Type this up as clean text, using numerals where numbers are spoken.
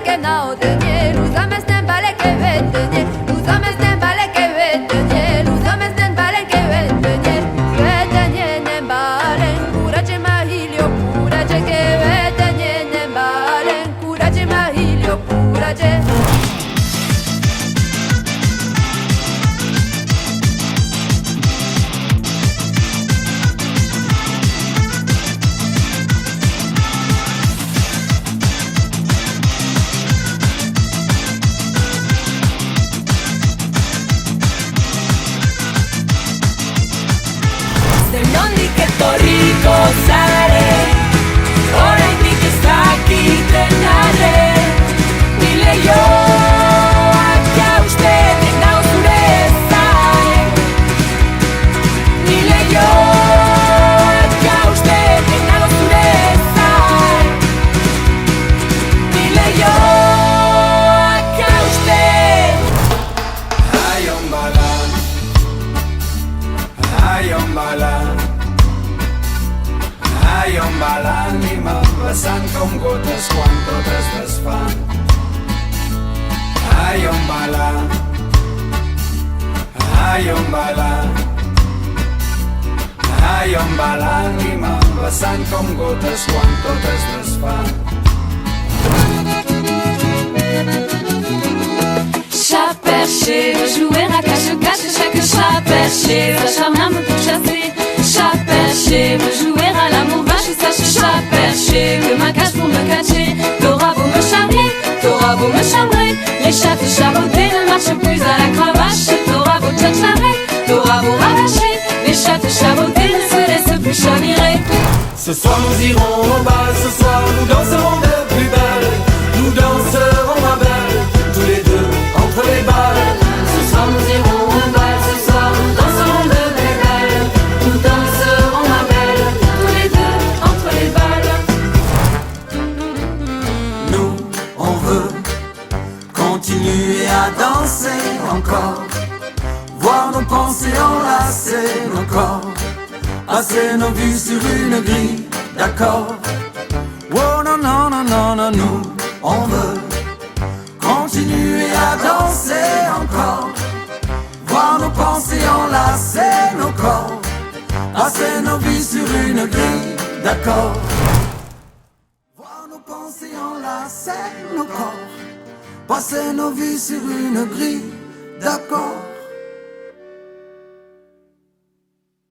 que nao de nie, los hombres den vale que ven de nie, los hombres den vale que ven de nie, los hombres den vale que ven de nie, vete nie nem valen, courage mahilio, courage que vete nie nem valen, courage mahilio, courage. Etorriko zare, oraindik ez dakitenare, ni leioak jausten nau zure zain, ni leioak jausten nau zure zain, ni leioak jausten. Aion balan, aion balan, aion balan i me'n vessant com gotes quan totes desfan. Aion balan, aion balan, aion balan i me'n vessant com gotes quan totes desfan. Chat perché, veut jouer à cache-cache, chaque chat perché, sa charme me pour chasser. Chat perché, veut jouer à l'amour vache, sache chat perché, que ma cage pour me cacher. T'auras beau me charmer, t'auras beau me chambrer, les chats chabotés ne marchent plus à la cravache. T'auras beau tchatcharer, t'auras beau rabâcher, les chats chabotés ne se laissent plus chavirer. Ce soir nous irons au bal, ce soir nous danserons de plus belle, nous danserons ma belle, tous les deux entre les balles. Ce soir nous irons au bal, ce soir nous danserons de plus belle, nous danserons ma belle, tous les deux entre les balles. Nous, on veut continuer à danser encore, voir nos pensées enlacer nos corps, passer nos vues sur une grille d'accords. Oh non, non, non, non, non, nous, on veut continuer à danser encore, voir nos pensées enlacer nos corps, passer nos vies sur une grille d'accords. Voir nos pensées enlacer nos corps, passer nos vies sur une grille d'accords.